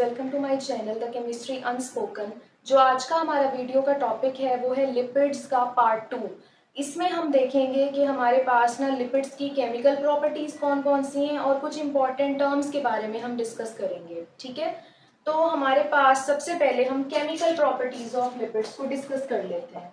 Welcome to my channel the chemistry unspoken. जो आज का हमारा वीडियो का टॉपिक है वो है लिपिड्स का पार्ट 2। इसमें हम देखेंगे कि हमारे पास ना लिपिड्स की केमिकल प्रॉपर्टीज कौन कौन सी हैं और कुछ इंपॉर्टेंट टर्म्स के बारे में हम डिस्कस करेंगे। ठीक है, तो हमारे पास सबसे पहले हम केमिकल प्रॉपर्टीज ऑफ लिपिड्स को डिस्कस कर लेते हैं।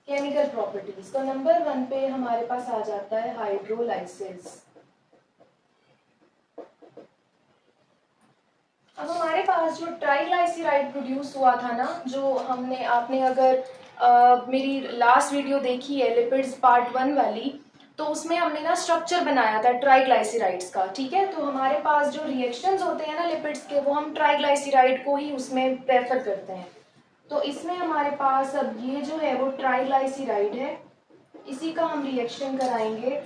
केमिकल प्रॉपर्टीज तो नंबर 1 पे हमारे पास आ जाता है हाइड्रोलाइसिस। अब हमारे पास जो ट्राइग्लाइसराइड प्रोड्यूस हुआ था ना, जो हमने आपने अगर मेरी लास्ट वीडियो देखी है लिपिड्स पार्ट 1 वाली, तो उसमें हमने ना स्ट्रक्चर बनाया था ट्राइग्लाइसराइड्स का। ठीक है, तो हमारे पास जो रिएक्शंस होते हैं ना लिपिड्स के, वो हम ट्राइग्लाइसराइड को ही उसमें प्रेफर करते हैं। तो इसमें हमारे पास अब ये जो है वो ट्राइग्लाइसराइड है, इसी का हम रिएक्शन कराएंगे।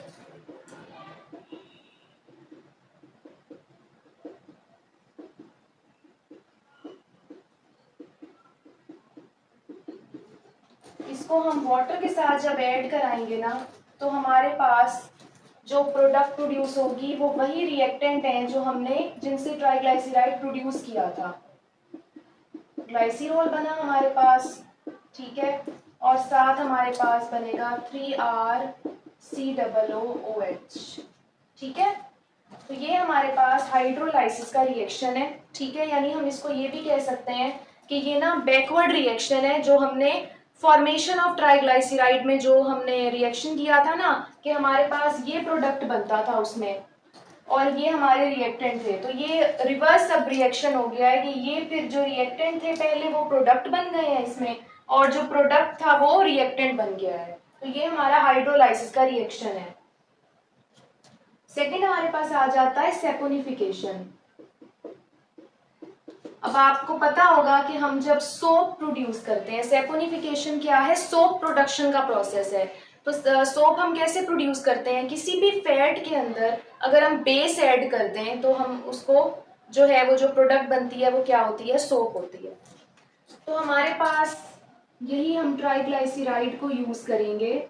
इसको हम वाटर के साथ जब ऐड कराएंगे ना, तो हमारे पास जो प्रोडक्ट प्रोड्यूस होगी वो वही रिएक्टेंट हैं जो हमने जिनसे ट्राइग्लाइसराइड प्रोड्यूस किया था। ग्लाइसिरोल बना हमारे पास, ठीक है, और साथ हमारे पास बनेगा 3R COOH। ठीक है, तो ये हमारे पास हाइड्रोलाइसिस का रिएक्शन है। ठीक है, यानी हम इसको ये भी कह सकते हैं कि ये ना बैकवर्ड रिएक्शन है, जो हमने फॉर्मेशन ऑफ ट्राइग्लाइसराइड में जो हमने रिएक्शन किया था ना, कि हमारे पास ये प्रोडक्ट बनता था उसमें और ये हमारे रिएक्टेंट थे, तो ये रिवर्स सब रिएक्शन हो गया है कि ये फिर जो रिएक्टेंट थे पहले वो प्रोडक्ट बन गए हैं इसमें, और जो प्रोडक्ट था वो रिएक्टेंट बन गया है। तो ये हमारा हाइड्रोलाइसिस का रिएक्शन है। सेकेंड हमारे पास आ जाता है सेपोनिफिकेशन। अब आपको पता होगा कि हम जब सोप प्रोड्यूस करते हैं, सेपोनिफिकेशन क्या है? सोप प्रोडक्शन का प्रोसेस है। तो सोप हम कैसे प्रोड्यूस करते हैं? किसी भी फैट के अंदर अगर हम बेस ऐड कर दें तो हम उसको जो है वो जो प्रोडक्ट बनती है वो क्या होती है? सोप होती है। तो हमारे पास यही हम ट्राइग्लाइसराइड को यूज करेंगे।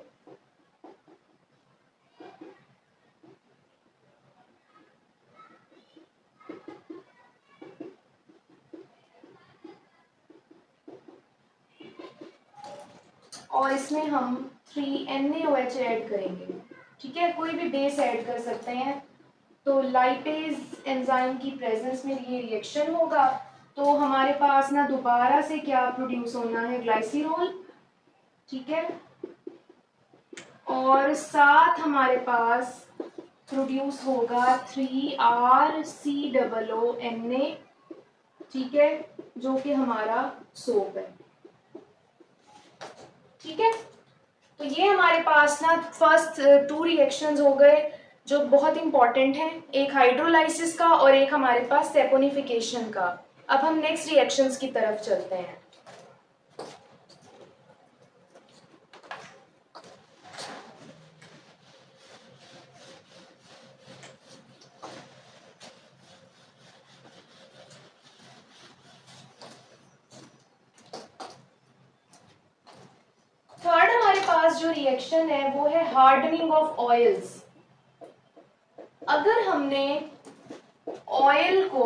और इसमें हम 3NaOH ऐड करेंगे। ठीक है, कोई भी बेस ऐड कर सकते हैं। तो लाइपेज एंजाइम की प्रेजेंस में ये रिएक्शन होगा, तो हमारे पास ना दोबारा से क्या प्रोड्यूस होना है? ग्लाइसिरोल। ठीक है, और साथ हमारे पास प्रोड्यूस होगा 3RCOONA। ठीक है, जो कि हमारा सोप है। ठीक है, तो ये हमारे पास ना फर्स्ट 2 रिएक्शंस हो गए जो बहुत इंपॉर्टेंट हैं, एक हाइड्रोलाइसिस का और एक हमारे पास सेपोनिफिकेशन का। अब हम नेक्स्ट रिएक्शंस की तरफ चलते हैं। थर्ड हमारे पास जो रिएक्शन है वो है हार्डनिंग ऑफ ऑयल्स। अगर हमने ऑयल को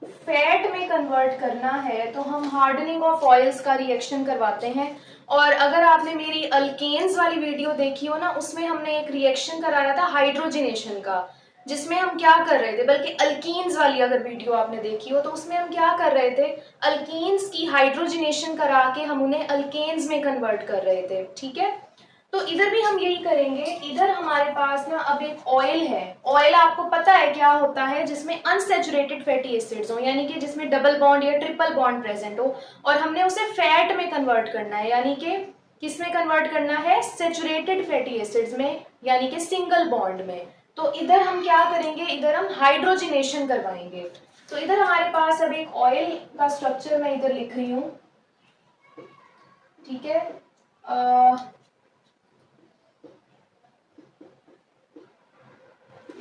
फैट में कन्वर्ट करना है तो हम हार्डनिंग ऑफ ऑयल्स का रिएक्शन करवाते हैं। और अगर आपने मेरी अल्केन्स वाली वीडियो देखी हो ना, उसमें हमने एक रिएक्शन कराया था हाइड्रोजिनेशन का, जिसमें हम क्या कर रहे थे, बल्कि अल्कीन्स वाली अगर वीडियो आपने देखी हो तो उसमें हम क्या कर रहे थे? अल्कीन्स की हाइड्रोजिनेशन करा के हम उन्हें अल्केन्स में कन्वर्ट कर रहे थे। ठीक है, तो इधर भी हम यही करेंगे। इधर हमारे पास ना अब एक ऑयल है। ऑयल आपको पता है क्या होता है? जिसमें अनसेचुरेटेड फैटी एसिड्स हो, यानी कि जिसमें डबल बॉन्ड या ट्रिपल बॉन्ड प्रेजेंट हो, और हमने उसे फैट में कन्वर्ट करना है, यानी कि किस में कन्वर्ट करना है? सेचुरेटेड फैटी एसिड्स में, यानी कि सिंगल बॉन्ड में। तो इधर हम क्या करेंगे? इधर हम हाइड्रोजिनेशन करवाएंगे। तो इधर हमारे पास अब एक ऑयल का स्ट्रक्चर मैं इधर लिख रही हूं। ठीक है,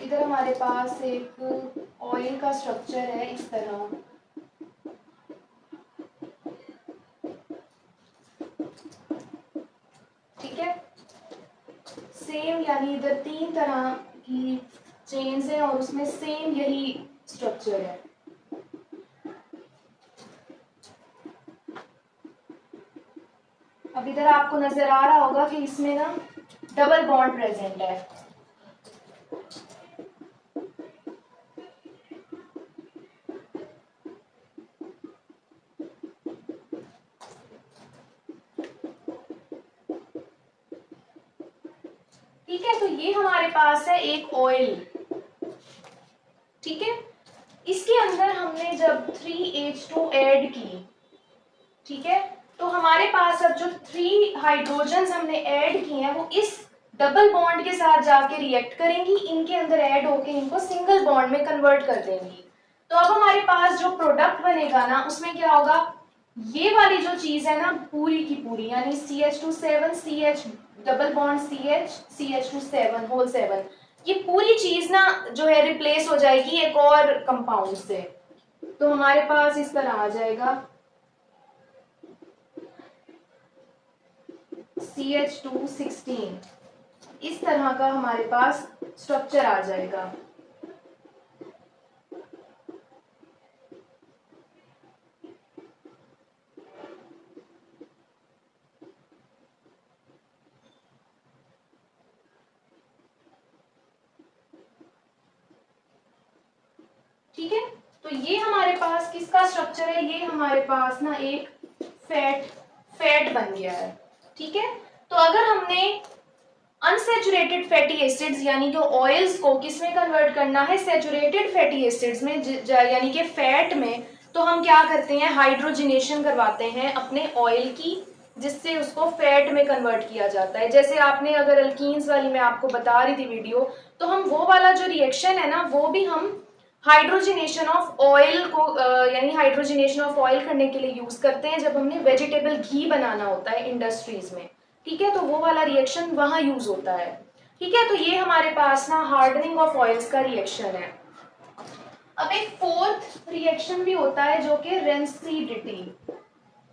इधर हमारे पास एक ऑयल का स्ट्रक्चर है इस तरह। सेम, यानी इधर 3 तरह की चेन्स हैं और उसमें सेम यही स्ट्रक्चर है। अब इधर आपको नजर आ रहा होगा कि इसमें ना डबल बॉन्ड प्रेजेंट है। ठीक है, तो ये हमारे पास है एक ऑयल। ठीक है, इसके अंदर हमने जब 3H2 ऐड की, ठीक है, तो हमारे पास अब जो 3 हाइड्रोजन्स हमने ऐड किए हैं वो इस डबल बॉन्ड के साथ जाके रिएक्ट करेंगी, इनके अंदर ऐड होके इनको सिंगल बॉन्ड में कन्वर्ट कर देंगी। तो अब हमारे पास जो प्रोडक्ट बनेगा ना उसमें क्या होगा, ये वाली जो चीज है ना पूरी की पूरी, यानी CH2 CH double bond CH CH2 whole 7, ये पूरी चीज ना जो है रिप्लेस हो जाएगी एक और कंपाउंड से। तो हमारे पास इस तरह आ जाएगा CH2 16, इस तरह का हमारे पास स्ट्रक्चर आ जाएगा। ठीक है, तो ये हमारे पास किसका स्ट्रक्चर है, ये हमारे पास ना एक फैट बन गया है। ठीक है, तो अगर हमने अनसैचुरेटेड फैटी एसिड्स यानी कि ऑयल्स को किस में कन्वर्ट करना है, सैचुरेटेड फैटी एसिड्स में, यानी कि फैट में, तो हम क्या करते हैं, हाइड्रोजिनेशन करवाते हैं अपने ऑयल की, जिससे उसको फैट में कन्वर्ट किया जाता है। जैसे आपने अगर अल्कीन्स वाली मैं आपको बता रही थी वीडियो, तो हम वो वाला जो रिएक्शन है ना वो भी हम हाइड्रोजिनेशन ऑफ ऑयल को यानी हाइड्रोजिनेशन ऑफ ऑयल करने के लिए यूज करते हैं जब हमने वेजिटेबल घी बनाना होता है इंडस्ट्रीज में। ठीक है, तो वो वाला रिएक्शन वहां यूज होता है। ठीक है, तो ये हमारे पास ना हार्डनिंग ऑफ ऑयल्स का रिएक्शन है। अब एक फोर्थ रिएक्शन भी होता है जो कि रेंसिडिटी।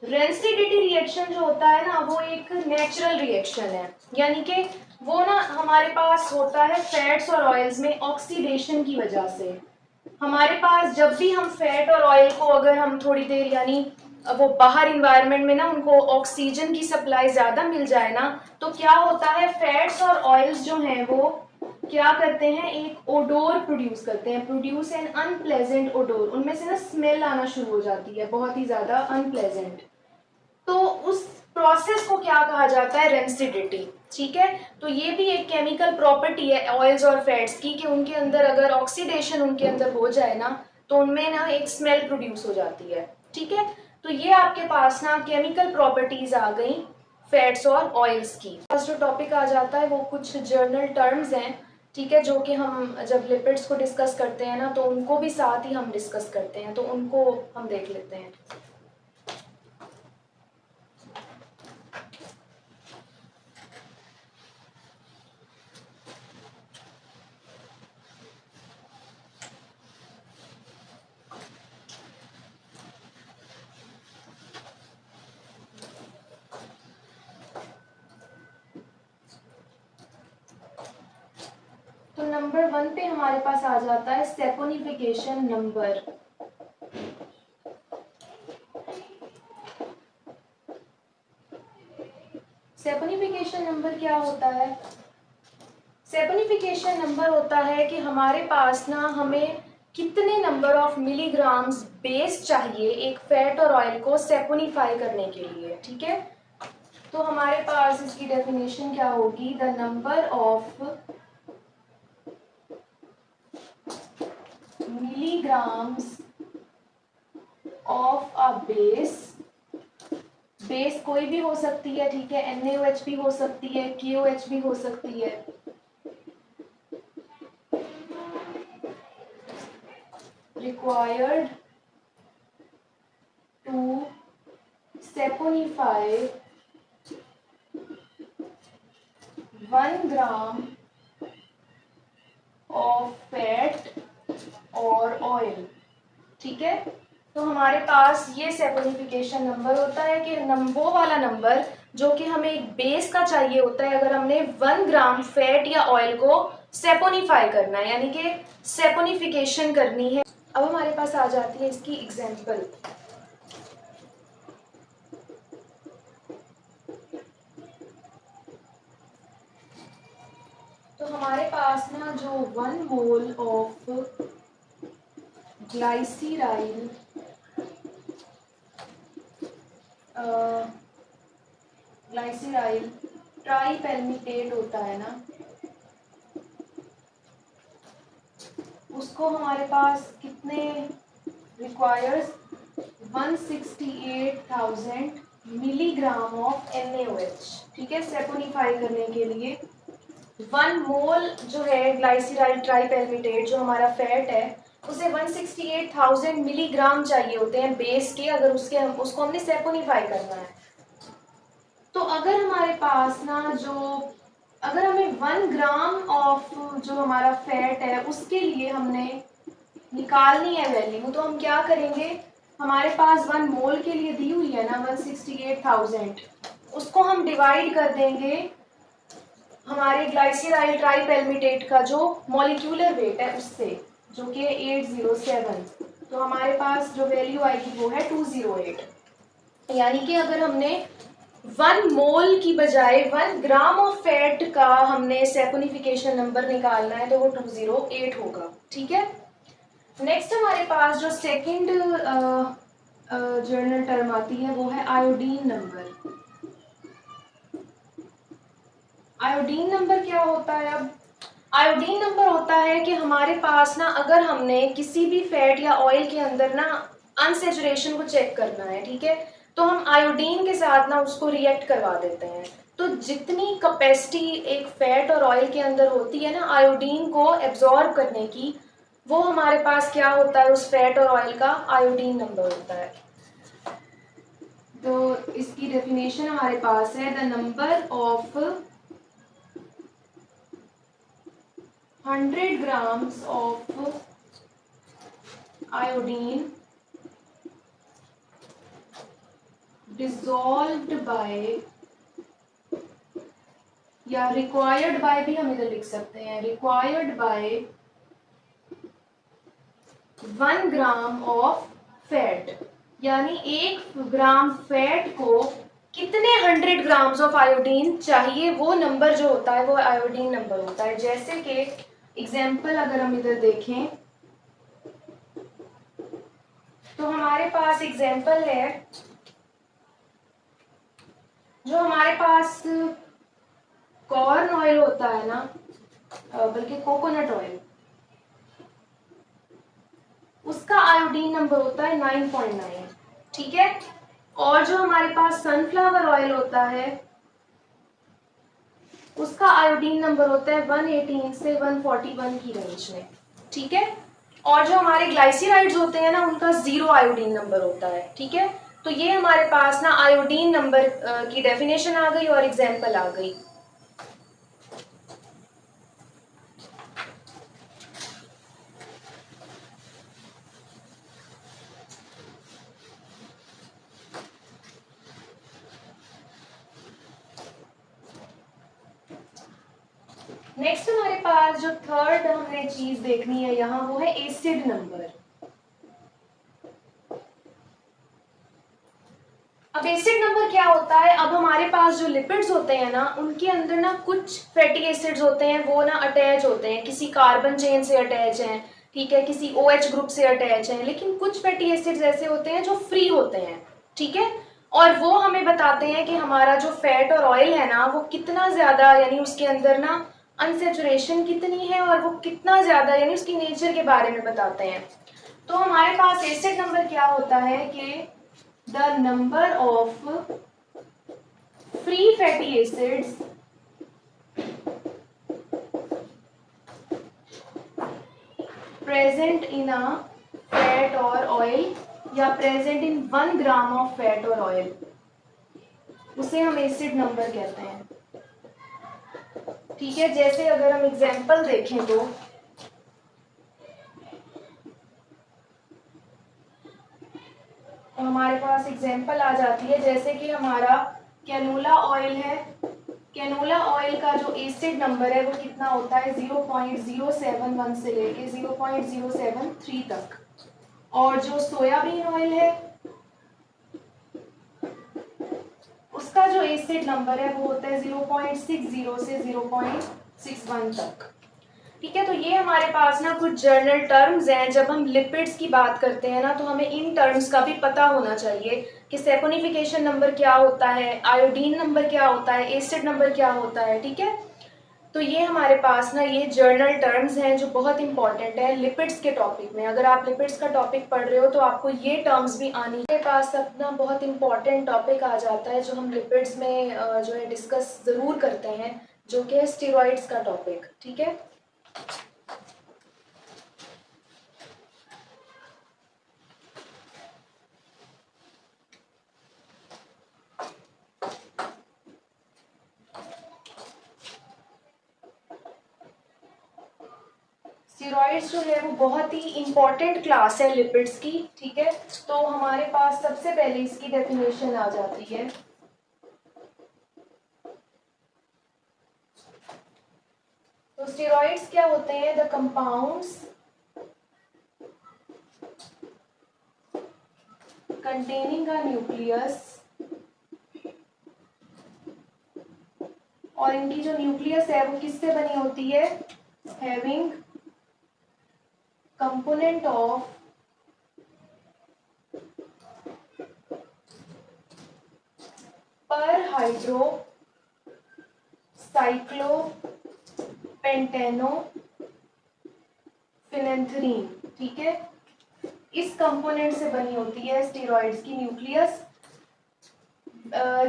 रेंसिडिटी रिएक्शन जो होता है ना वो एक नेचुरल रिएक्शन है, यानी कि वो ना हमारे पास होता है फैट्स और ऑयल्स में ऑक्सीडेशन की वजह से। हमारे पास जब भी हम फैट और ऑयल को अगर हम थोड़ी देर यानी वो बाहर इन्वायरमेंट में ना उनको ऑक्सीजन की सप्लाई ज्यादा मिल जाए ना, तो क्या होता है, फैट्स और ऑयल्स जो हैं वो क्या करते हैं, एक ओडोर प्रोड्यूस करते हैं, प्रोड्यूस एन अनप्लेजेंट ओडोर, उनमें से ना स्मेल आना शुरू हो जाती है बहुत ही ज्यादा अनप्लेजेंट। तो उस प्रोसेस को क्या कहा जाता है, रेंसिडिटी। ठीक है, तो ये भी एक केमिकल प्रॉपर्टी है ऑयल्स और फैट्स की कि उनके अंदर अगर ऑक्सीडेशन उनके अंदर हो जाए ना तो उनमें ना एक स्मेल प्रोड्यूस हो जाती है। ठीक है, तो ये आपके पास ना केमिकल प्रॉपर्टीज आ गई फैट्स और ऑयल्स की। फर्स्ट जो टॉपिक आ जाता है वो कुछ जर्नल टर्म्स हैं, ठीक है, जो कि हम जब लिपिड्स को डिस्कस करते हैं ना तो उनको भी साथ ही हम डिस्कस करते हैं, तो उनको हम देख लेते हैं। तो नंबर 1 पे हमारे पास आ जाता है सेपोनिफिकेशन नंबर। सेपोनिफिकेशन नंबर क्या होता है, सेपोनिफिकेशन नंबर होता है कि हमारे पास ना हमें कितने नंबर ऑफ मिलीग्राम्स बेस चाहिए एक फैट और ऑयल को सेपोनिफाई करने के लिए। ठीक है, तो हमारे पास इसकी डेफिनेशन क्या होगी, the number of milligrams of a base, base कोई भी हो सकती है, ठीक है, NaOH भी हो सकती है, KOH भी हो सकती है, required to saponify 1 gram of fat और ऑयल। ठीक है, तो हमारे पास ये सेपोनिफिकेशन नंबर होता है कि वो वाला नंबर जो कि हमें एक बेस का चाहिए होता है अगर हमने 1 ग्राम फैट या ऑयल को सेपोनीफाई करना है, यानी कि सेपोनिफिकेशन करनी है। अब हमारे पास आ जाती है इसकी एग्जांपल। तो हमारे पास ना जो 1 मोल ऑफ ग्लाइसराइल ग्लाइसराइल ट्राइपेल्मिटेट होता है ना, उसको हमारे पास कितने रिक्वायर्स 168,000 मिलीग्राम ऑफ NaOH, ठीक है, सेपोनीफाई करने के लिए 1 मोल जो है ग्लाइसराइल ट्राइपेल्मिटेट जो हमारा फैट है उसे 168,000 मिलीग्राम चाहिए होते हैं बेस के, अगर उसको हमने सेपोनीफाई करना है। तो अगर हमारे पास ना अगर हमें 1 ग्राम ऑफ जो हमारा फैट है उसके लिए हमने निकालनी है वैल्यू, तो हम क्या करेंगे, हमारे पास 1 मोल के लिए दी हुई है ना 168,000, उसको हम डिवाइड कर देंगे हमारे ग्लाइसराइल ट्राइपेल्मिटेट का जो मॉलिक्यूलर वेट है उससे, जो कि 807। तो हमारे पास जो वैल्यू आएगी वो है 208, यानी कि अगर हमने 1 मोल की बजाय 1 ग्राम ऑफ फैट का हमने सेपोनिफिकेशन नंबर निकालना है तो वो 208 होगा, ठीक है। नेक्स्ट हमारे पास जो सेकंड जर्नल टर्म आती है वो है आयोडीन नंबर। आयोडीन नंबर क्या होता है? अब आयोडीन नंबर होता है कि हमारे पास ना अगर हमने किसी भी फैट या ऑयल के अंदर ना अनसेचुरेशन को चेक करना है, ठीक है, तो हम आयोडीन के साथ ना उसको रिएक्ट करवा देते हैं। तो जितनी कैपेसिटी एक फैट और ऑयल के अंदर होती है ना आयोडीन को एब्जॉर्ब करने की, वो हमारे पास क्या होता है, उस फैट और ऑयल का आयोडीन नंबर होता है। तो इसकी डेफिनेशन हमारे पास है the number of 100 grams of iodine dissolved by, या required by भी हम इधर लिख सकते हैं, required by 1 gram of fat, यानी 1 ग्राम फैट को कितने 100 ग्राम्स ऑफ आयोडीन चाहिए, वो नंबर जो होता है वो आयोडीन नंबर होता है। जैसे कि एग्जाम्पल अगर हम इधर देखें तो हमारे पास एग्जाम्पल है, जो हमारे पास कॉर्न ऑयल होता है ना, बल्कि कोकोनट ऑयल, उसका आयोडीन नंबर होता है 9.9, ठीक है। और जो हमारे पास सनफ्लावर ऑयल होता है उसका आयोडीन नंबर होता है 118 से 141 की रेंज में, ठीक है। और जो हमारे ग्लाइसराइड्स होते हैं ना उनका 0 आयोडीन नंबर होता है, ठीक है। तो ये हमारे पास ना आयोडीन नंबर की डेफिनेशन आ गई और एग्जाम्पल आ गई। नेक्स्ट हमारे पास जो थर्ड हमने चीज देखनी है यहाँ वो है एसिड नंबर। अब एसिड नंबर क्या होता है? अब हमारे पास जो लिपिड्स होते हैं ना उनके अंदर ना कुछ फैटी एसिड्स होते हैं, वो ना अटैच होते हैं, किसी कार्बन चेन से अटैच हैं, ठीक है, किसी OH ग्रुप से अटैच हैं, लेकिन कुछ फैटी एसिड्स ऐसे होते हैं जो फ्री होते हैं, ठीक है। और वो हमें बताते हैं कि हमारा जो फैट और ऑयल है ना वो कितना ज्यादा, यानी उसके अंदर ना अनसेचुरेशन कितनी है और वो कितना ज्यादा, यानी उसकी नेचर के बारे में बताते हैं। तो हमारे पास एसिड नंबर क्या होता है कि the number of free fatty acids present in a fat or oil या present in 1 gram of fat or oil, उसे हम एसिड नंबर कहते हैं, ठीक है। जैसे अगर हम एग्जाम्पल देखें तो हमारे पास एग्जाम्पल आ जाती है, जैसे कि हमारा कैनोला ऑयल है, कैनोला ऑयल का जो एसिड नंबर है वो कितना होता है 0.071 से लेके 0.073 तक। और जो सोयाबीन ऑयल है उसका जो एसिड नंबर है वो होता है 0.60 से 0.61 तक। ठीक है, तो ये हमारे पास ना कुछ जर्नल टर्म्स हैं। जब हम लिपिड्स की बात करते हैं ना तो हमें इन टर्म्स का भी पता होना चाहिए कि सेपोनिफिकेशन नंबर क्या होता है, आयोडीन नंबर क्या होता है, एसिड नंबर क्या होता है। ठीक है, तो ये हमारे पास ना ये जर्नल टर्म्स हैं जो बहुत इंपॉर्टेंट है लिपिड्स के टॉपिक में। अगर आप लिपिड्स का टॉपिक पढ़ रहे हो तो आपको ये टर्म्स भी आनी। मेरे पास अपना बहुत इंपॉर्टेंट टॉपिक आ जाता है जो हम लिपिड्स में जो है डिस्कस ज़रूर करते हैं, जो कि है स्टेरॉइड्स का टॉपिक। ठीक है, स्टेरॉइड्स जो है वो बहुत ही इंपॉर्टेंट क्लास है लिपिड्स की। ठीक है, तो हमारे पास सबसे पहले इसकी डेफिनेशन आ जाती है। तो स्टेरॉइड्स क्या होते हैं? The compounds containing a nucleus, और इनकी जो न्यूक्लियस है वो किससे बनी होती है? हैविंग कंपोनेंट ऑफ पर हाइड्रो साइक्लो पेंटेनो फिनेंथ्रीन। ठीक है, इस कंपोनेंट से बनी होती है स्टेरॉइड्स की न्यूक्लियस।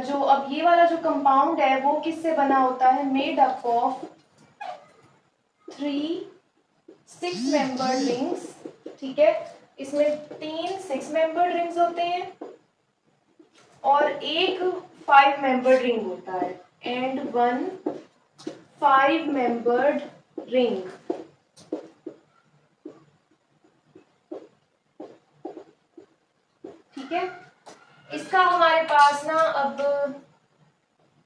जो अब ये वाला जो कंपाउंड है वो किससे बना होता है? Made up of 3 6 membered rings. ठीक है, इसमें 3 6 मेंबर्ड रिंग्स होते हैं और एक 5 मेंबर्ड रिंग होता है, एंड 1 5 मेंबर्ड रिंग। ठीक है, इसका हमारे पास ना अब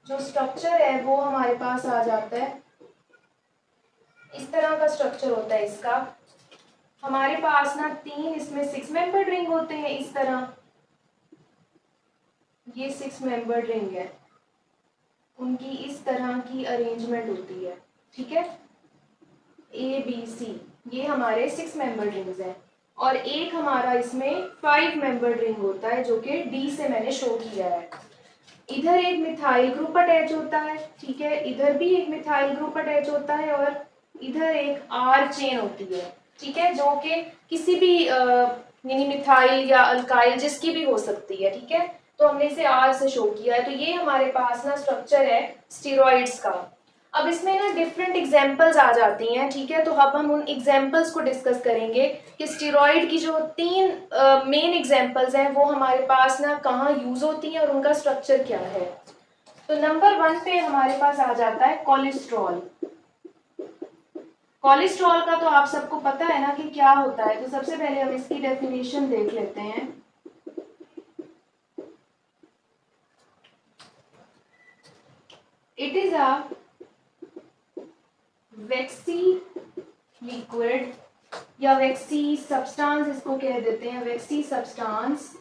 जो स्ट्रक्चर है वो हमारे पास आ जाता है। इस तरह का स्ट्रक्चर होता है इसका। हमारे पास ना 3 इसमें 6 मेंबर्ड रिंग होते हैं इस तरह। ये 6 मेंबर्ड रिंग है, उनकी इस तरह की अरेंजमेंट होती है। ठीक है, ए बी सी, ये हमारे 6 मेंबर्ड रिंग्स हैं। और एक हमारा इसमें 5 मेंबर्ड रिंग होता है जो कि डी से मैंने शो किया है। इधर एक मिथाइल ग्रुप अटैच होता है। ठीक है, इधर भी एक मिथाइल ग्रुप अटैच होता है और इधर एक आर चेन होती है। ठीक है, जो कि किसी भी यानी मिथाइल या अल्काइल जिसकी भी हो सकती है। ठीक है, तो हमने इसे आर से शो किया है। तो ये हमारे पास ना स्ट्रक्चर है स्टेरॉइड्स का। अब इसमें ना डिफरेंट एग्जांपल्स आ जाती हैं। ठीक है, तो अब हम उन एग्जांपल्स को डिस्कस करेंगे कि स्टेरॉइड की जो 3 मेन एग्जांपल्स हैं वो हमारे पास ना कहाँ यूज होती हैं और उनका स्ट्रक्चर क्या है। तो नंबर 1 पे हमारे पास आ जाता है कोलेस्ट्रॉल। कोलेस्ट्रॉल का तो आप सबको पता है ना कि क्या होता है। तो सबसे पहले हम इसकी डेफिनेशन देख लेते हैं। It is a vaccine liquid या वैक्सी सब्सटेंस, इसको कह देते हैं वैक्सी substance,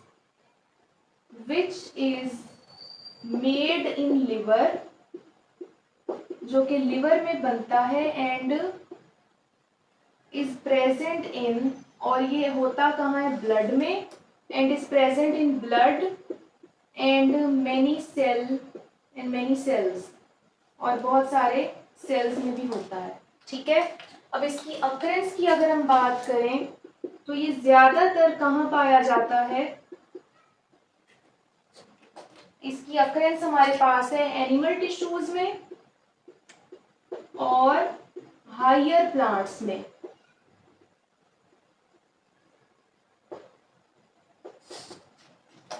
which is made in liver, जो कि लिवर में बनता है, एंड इज प्रेजेंट इन, और ये होता कहाँ है? ब्लड में, and is present in blood and many cells, और बहुत सारे सेल्स में भी होता है। ठीक है, अब इसकी अकरेंस की अगर हम बात करें तो ये ज्यादातर कहाँ पाया जाता है? इसकी अकरेंस हमारे पास है एनिमल टिश्यूज में और हायर प्लांट्स में।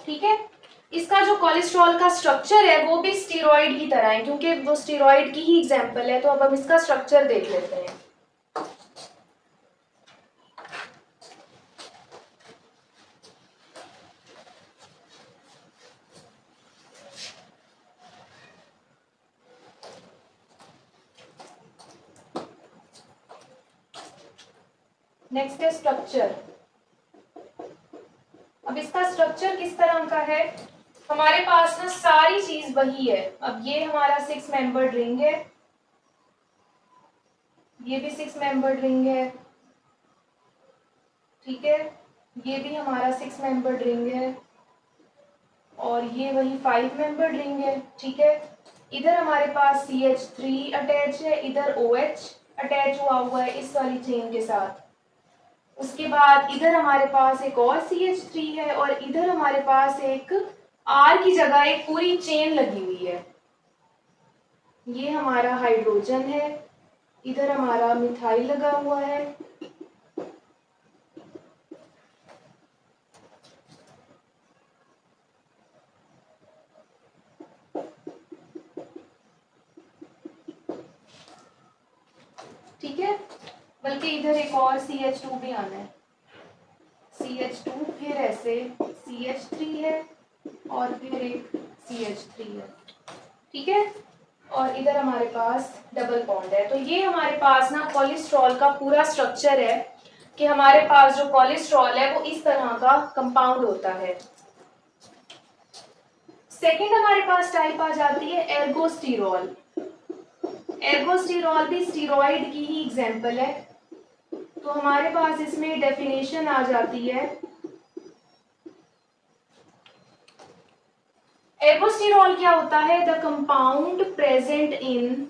ठीक है, इसका जो कोलेस्ट्रॉल का स्ट्रक्चर है वो भी स्टेरॉइड की तरह है, क्योंकि वो स्टेरॉइड की ही एग्जांपल है। तो अब हम इसका स्ट्रक्चर देख लेते हैं। नेक्स्ट है स्ट्रक्चर। अब इसका स्ट्रक्चर किस तरह का है, हमारे पास ना सारी चीज वही है। अब ये हमारा 6 मेंबर्ड रिंग है, ये भी 6 मेंबर्ड रिंग है, ठीक है, ये भी हमारा 6 मेंबर्ड रिंग है, और ये वही 5 मेंबर्ड रिंग है, ठीक है। इधर हमारे पास CH3 अटैच है, इधर OH अटैच हुआ है इस वाली चेन के साथ। उसके बाद इधर हमारे पास एक और CH3 है, और इधर हमारे पास एक R की जगह एक पूरी चेन लगी हुई है। ये हमारा हाइड्रोजन है, इधर हमारा मिथाइल लगा हुआ है, ठीक है। बल्कि इधर एक और CH2 भी आना है, CH2 फिर ऐसे CH3 है, और फिर एक CH3 है, ठीक है। और इधर हमारे पास डबल बॉन्ड है। तो ये हमारे पास ना कोलेस्ट्रॉल का पूरा स्ट्रक्चर है कि हमारे पास जो कोलेस्ट्रॉल है वो इस तरह का कंपाउंड होता है। सेकंड हमारे पास टाइप आ जाती है एर्गोस्टिरॉल। एर्गोस्टिरॉल भी स्टीरॉइड की ही एग्जांपल है। तो हमारे पास इसमें डेफिनेशन आ जाती है, एर्गोस्टिरॉल क्या होता है, the compound present in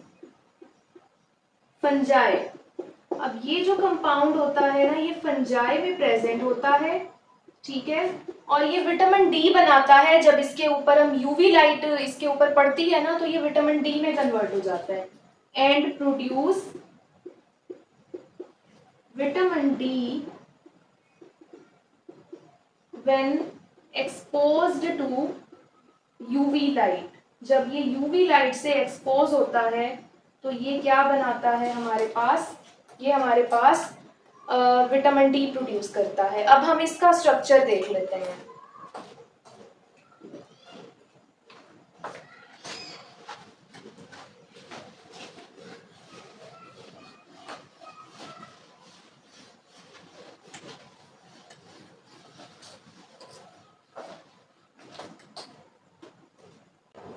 fungi. अब ये जो कंपाउंड होता है ना, ये फंजाई में प्रेजेंट होता है, ठीक है। और ये विटामिन डी बनाता है। जब इसके ऊपर हम यूवी लाइट इसके ऊपर पड़ती है ना, तो ये विटामिन डी में कन्वर्ट हो जाता है and produce vitamin D when exposed to UV light. जब ये यूवी लाइट से एक्सपोज होता है तो ये क्या बनाता है हमारे पास, ये हमारे पास विटामिन डी प्रोड्यूस करता है। अब हम इसका स्ट्रक्चर देख लेते हैं।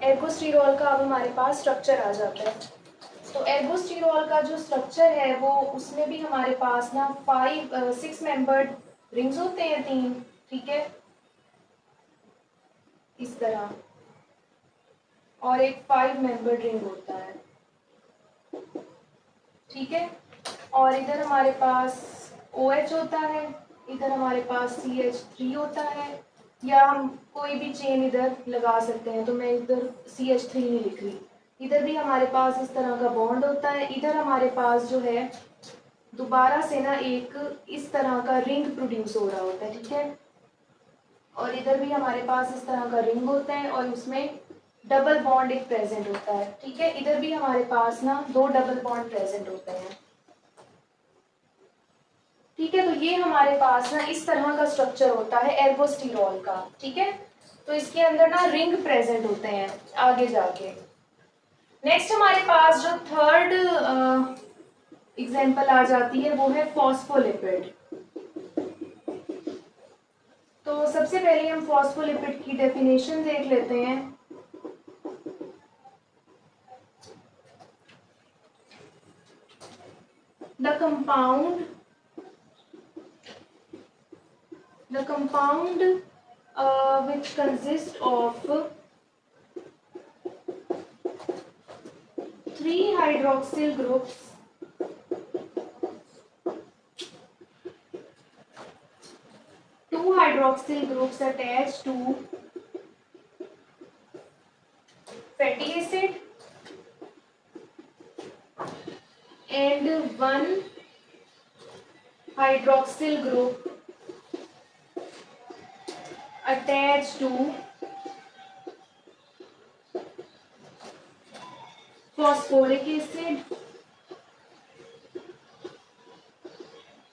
एर्गोस्टिरॉल का अब हमारे पास स्ट्रक्चर आ जाता है। तो एर्गोस्टिरॉल का जो स्ट्रक्चर है वो, उसमें भी हमारे पास ना 6 मेंबर्ड रिंग्स होते हैं, 3, ठीक है, इस तरह, और एक 5 मेंबर्ड रिंग होता है, ठीक है। और इधर हमारे पास OH होता है, इधर हमारे पास CH3 होता है, या हम कोई भी चेन इधर लगा सकते हैं। तो मैं इधर CH3 नहीं लिख रही। इधर भी हमारे पास इस तरह का बॉन्ड होता है। इधर हमारे पास जो है दोबारा से ना एक इस तरह का रिंग प्रोड्यूस हो रहा होता है, ठीक है। और इधर भी हमारे पास इस तरह का रिंग होता है, और उसमें डबल बॉन्ड एक प्रेजेंट होता है, ठीक है। इधर भी हमारे पास ना 2 डबल बॉन्ड प्रेजेंट होते हैं, ठीक है। तो ये हमारे पास ना इस तरह का स्ट्रक्चर होता है एर्गोस्टिरॉल का, ठीक है। तो इसके अंदर ना रिंग प्रेजेंट होते हैं आगे जाके। नेक्स्ट हमारे पास जो थर्ड एग्जांपल आ जाती है वो है फॉस्फोलिपिड। तो सबसे पहले हम फॉस्फोलिपिड की डेफिनेशन देख लेते हैं। The compound which consists of 3 hydroxyl groups, 2 hydroxyl groups attached to fatty acid and 1 hydroxyl group attached to phosphoric acid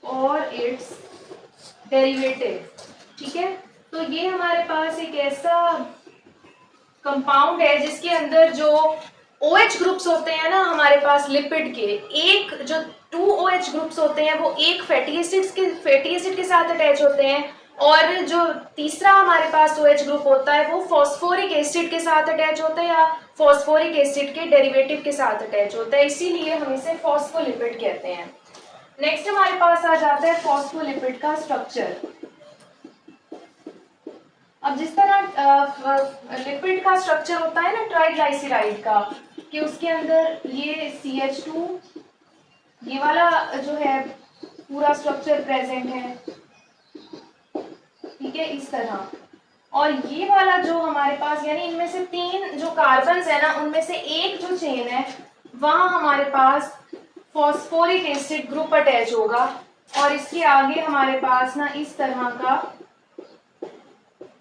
और इट्स डेरिवेटिव, ठीक है। तो ये हमारे पास एक ऐसा कंपाउंड है जिसके अंदर जो OH ग्रुप्स होते हैं ना हमारे पास लिपिड के, एक जो 2 OH ग्रुप्स होते हैं वो एक फैटी एसिड के साथ अटैच होते हैं, और जो तीसरा हमारे पास OH ग्रुप होता है वो फॉस्फोरिक एसिड के साथ अटैच होता है या फॉस्फोरिक एसिड के डेरिवेटिव के साथ अटैच होता है, इसीलिए हम इसे फॉस्फोलिपिड कहते हैं। नेक्स्ट हमारे पास आ जाता है फॉस्फोलिपिड का स्ट्रक्चर। अब जिस तरह लिपिड का स्ट्रक्चर होता है ना ट्राइग्लाइसराइड का, कि उसके अंदर ये CH2 ये वाला जो है पूरा स्ट्रक्चर प्रेजेंट है, ठीक है, इस तरह। और ये वाला जो हमारे पास, यानी इनमें से 3 जो कार्बन्स है ना उनमें से एक जो चेन है वहां हमारे पास फॉस्फोरिक एसिड ग्रुप अटैच होगा, और इसके आगे हमारे पास ना इस तरह का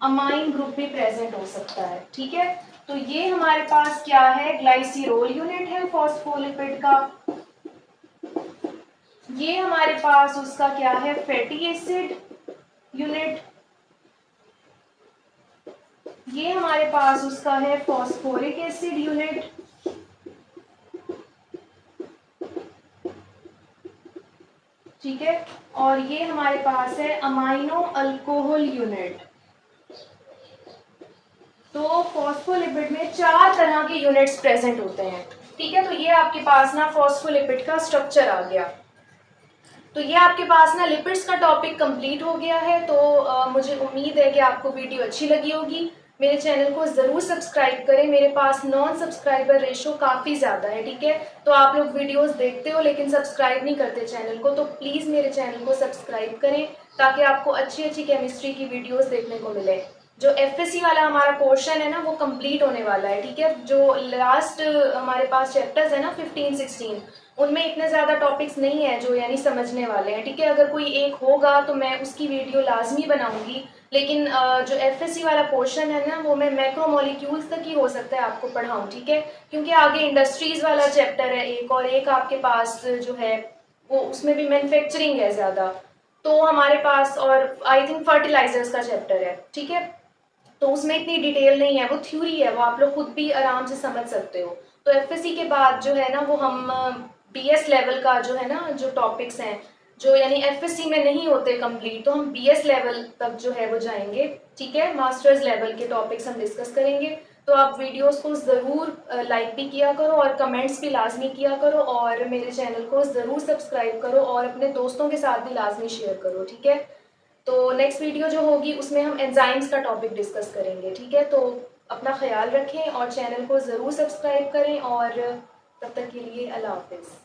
अमाइन ग्रुप भी प्रेजेंट हो सकता है, ठीक है। तो ये हमारे पास क्या है, ग्लाइसिरोल यूनिट है फॉस्फोलिपिड का। ये हमारे पास उसका क्या है, फैटी एसिड यूनिट। ये हमारे पास उसका है फॉस्फोरिक एसिड यूनिट। ठीक है, और ये हमारे पास है अमाइनो अल्कोहल यूनिट। तो फॉस्फोलिपिड में 4 तरह के यूनिट्स प्रेजेंट होते हैं, ठीक है। तो ये आपके पास ना फॉस्फोलिपिड का स्ट्रक्चर आ गया। तो ये आपके पास ना लिपिड्स का टॉपिक कंप्लीट हो गया है। तो मुझे उम्मीद है कि आपको वीडियो अच्छी लगी होगी। मेरे चैनल को ज़रूर सब्सक्राइब करें, मेरे पास नॉन सब्सक्राइबर रेशो काफ़ी ज़्यादा है, ठीक है। तो आप लोग वीडियोस देखते हो लेकिन सब्सक्राइब नहीं करते चैनल को, तो प्लीज़ मेरे चैनल को सब्सक्राइब करें ताकि आपको अच्छी अच्छी केमिस्ट्री की वीडियोस देखने को मिले। जो FSC वाला हमारा पोर्शन है ना वो कंप्लीट होने वाला है, ठीक है। जो लास्ट हमारे पास चैप्टर्स है ना 15-16, उनमें इतने ज़्यादा टॉपिक्स नहीं है जो यानी समझने वाले हैं, ठीक है। अगर कोई एक होगा तो मैं उसकी वीडियो लाजमी बनाऊंगी, लेकिन जो FSC वाला पोर्शन है ना वो मैं मैक्रोमोलिक्यूल्स तक ही हो सकता है आपको पढ़ाऊँ, ठीक है। क्योंकि आगे इंडस्ट्रीज वाला चैप्टर है एक, और एक आपके पास जो है वो उसमें भी मैन्युफैक्चरिंग है ज़्यादा, तो हमारे पास, और आई थिंक फर्टिलाइजर्स का चैप्टर है, ठीक है। तो उसमें इतनी डिटेल नहीं है, वो थ्योरी है, वो आप लोग खुद भी आराम से समझ सकते हो। तो FSC के बाद जो है ना वो हम BS लेवल का जो है ना जो टॉपिक्स हैं जो यानी FSC में नहीं होते कंप्लीट, तो हम BS लेवल तक जो है वो जाएंगे, ठीक है। मास्टर्स लेवल के टॉपिक्स हम डिस्कस करेंगे। तो आप वीडियोस को ज़रूर लाइक भी किया करो और कमेंट्स भी लाजमी किया करो, और मेरे चैनल को ज़रूर सब्सक्राइब करो और अपने दोस्तों के साथ भी लाजमी शेयर करो, ठीक है। तो नेक्स्ट वीडियो जो होगी उसमें हम एंजाइम्स का टॉपिक डिस्कस करेंगे, ठीक है। तो अपना ख्याल रखें और चैनल को ज़रूर सब्सक्राइब करें, और तब तक के लिए अल्लाह हाफिज़।